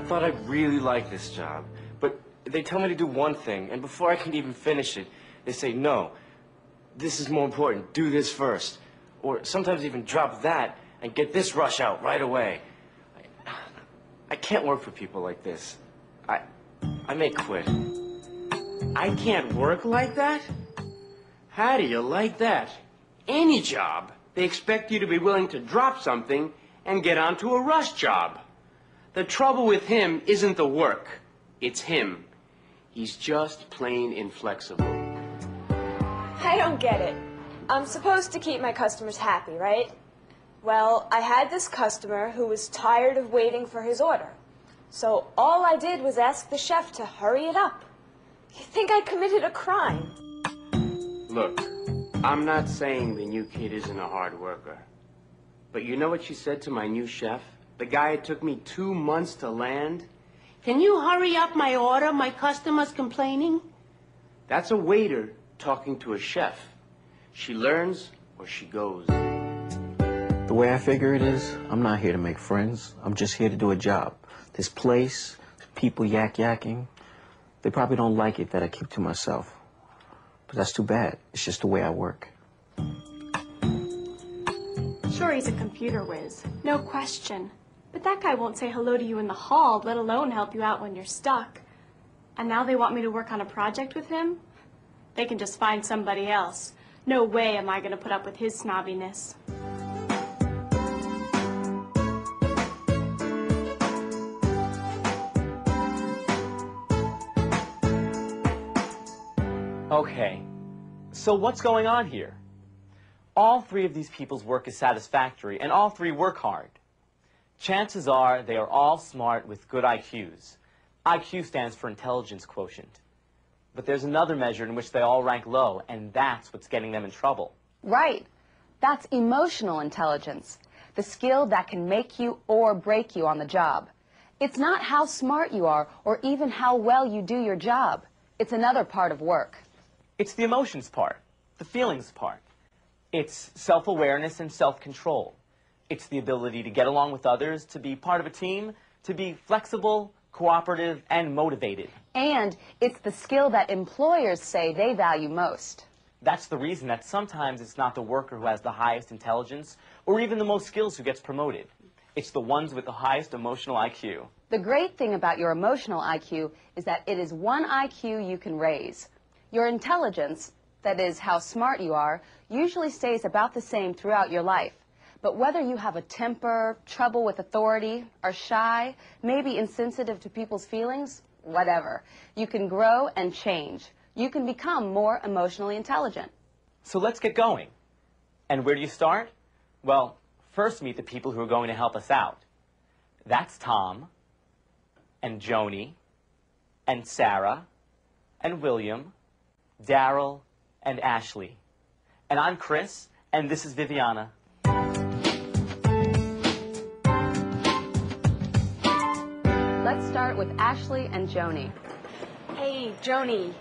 thought I really liked this job, but they tell me to do one thing, and before I can even finish it, they say, no, this is more important, do this first. Or sometimes even drop that and get this rush out right away. I can't work for people like this. I may quit. I can't work like that? How do you like that? Any job, they expect you to be willing to drop something and get onto a rush job. The trouble with him isn't the work, it's him. He's just plain inflexible. I don't get it. I'm supposed to keep my customers happy, right? Well, I had this customer who was tired of waiting for his order. So all I did was ask the chef to hurry it up. You think I committed a crime? Look, I'm not saying the new kid isn't a hard worker. But you know what she said to my new chef? The guy it took me 2 months to land? Can you hurry up my order? My customer's complaining. That's a waiter talking to a chef. She learns or she goes. The way I figure it is, I'm not here to make friends. I'm just here to do a job. This place, people yakking, they probably don't like it that I keep to myself. But that's too bad. It's just the way I work. Sure, he's a computer whiz, no question. But that guy won't say hello to you in the hall, let alone help you out when you're stuck. And now they want me to work on a project with him? They can just find somebody else. No way am I going to put up with his snobbiness. Okay, so what's going on here? All three of these people's work is satisfactory, and all three work hard. Chances are they are all smart with good IQs. IQ stands for intelligence quotient. But there's another measure in which they all rank low, and that's what's getting them in trouble. Right. That's emotional intelligence, the skill that can make you or break you on the job. It's not how smart you are or even how well you do your job. It's another part of work. It's the emotions part, the feelings part. It's self-awareness and self-control. It's the ability to get along with others, to be part of a team, to be flexible, cooperative, and motivated. And it's the skill that employers say they value most. That's the reason that sometimes it's not the worker who has the highest intelligence or even the most skills who gets promoted. It's the ones with the highest emotional IQ. The great thing about your emotional IQ is that it is one IQ you can raise. Your intelligence, that is how smart you are, usually stays about the same throughout your life. But whether you have a temper, trouble with authority, are shy, maybe insensitive to people's feelings, whatever, you can grow and change. You can become more emotionally intelligent. So let's get going. And where do you start? Well, first meet the people who are going to help us out. That's Tom, and Joni, and Sarah, and William, Daryl, and Ashley. And I'm Chris, and this is Viviana. Let's start with Ashley and Joni. Hey, Joni.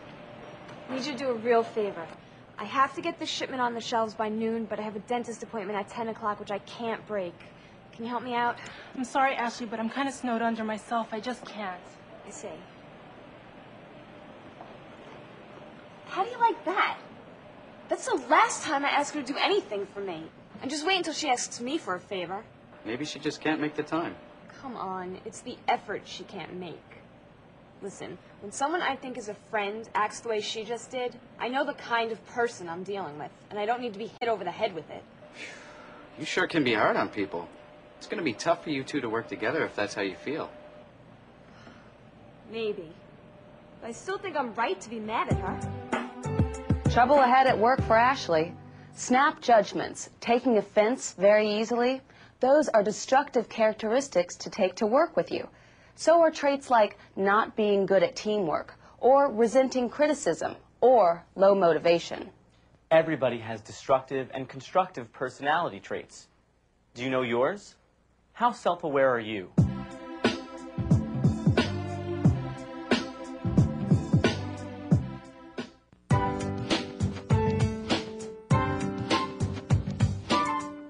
I need you to do a real favor. I have to get this shipment on the shelves by noon, but I have a dentist appointment at 10 o'clock, which I can't break. Can you help me out? I'm sorry, Ashley, but I'm kind of snowed under myself. I just can't. I see. How do you like that? That's the last time I ask her to do anything for me. And just wait until she asks me for a favor. Maybe she just can't make the time. Come on, it's the effort she can't make. Listen, when someone I think is a friend acts the way she just did, I know the kind of person I'm dealing with, and I don't need to be hit over the head with it. You sure can be hard on people. It's going to be tough for you two to work together if that's how you feel. Maybe. But I still think I'm right to be mad at her. Trouble ahead at work for Ashley. Snap judgments, taking offense very easily, those are destructive characteristics to take to work with you. So are traits like not being good at teamwork, or resenting criticism, or low motivation. Everybody has destructive and constructive personality traits. Do you know yours? How self-aware are you?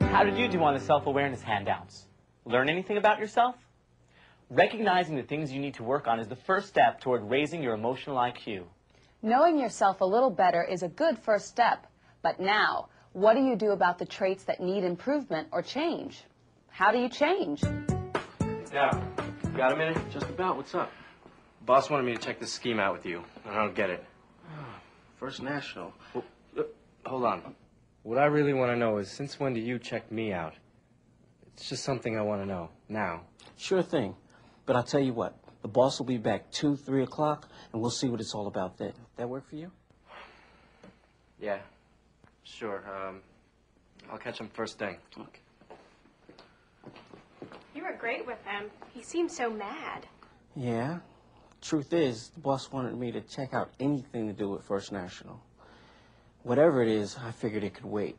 How did you do on the self-awareness handouts? Learn anything about yourself? Recognizing the things you need to work on is the first step toward raising your emotional IQ. Knowing yourself a little better is a good first step. But now, what do you do about the traits that need improvement or change? How do you change? Yeah. Got a minute? Just about. What's up? Boss wanted me to check this scheme out with you, and I don't get it. First National. Well, hold on. What I really want to know is, since when do you check me out? It's just something I want to know, now. Sure thing. But I'll tell you what. The boss will be back 2, 3 o'clock, and we'll see what it's all about then. That work for you? Yeah, sure. I'll catch him first thing. Okay. You were great with him. He seemed so mad. Yeah. Truth is, the boss wanted me to check out anything to do with First National. Whatever it is, I figured it could wait.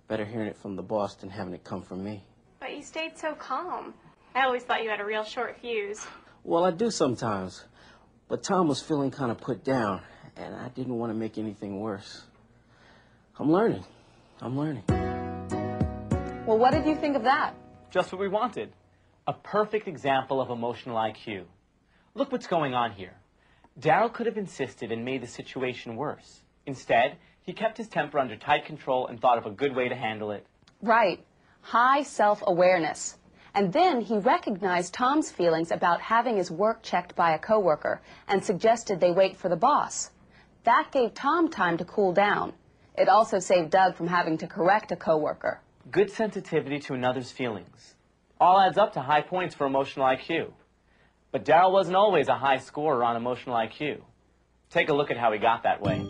Better hearing it from the boss than having it come from me. But you stayed so calm. I always thought you had a real short fuse. Well, I do sometimes. But Tom was feeling kind of put down, and I didn't want to make anything worse. I'm learning. Well, what did you think of that? Just what we wanted. A perfect example of emotional IQ. Look what's going on here. Daryl could have insisted and made the situation worse. Instead, he kept his temper under tight control and thought of a good way to handle it. Right. High self-awareness. And then he recognized Tom's feelings about having his work checked by a coworker and suggested they wait for the boss. That gave Tom time to cool down. It also saved Doug from having to correct a coworker. Good sensitivity to another's feelings. All adds up to high points for emotional IQ. But Daryl wasn't always a high scorer on emotional IQ. Take a look at how he got that way.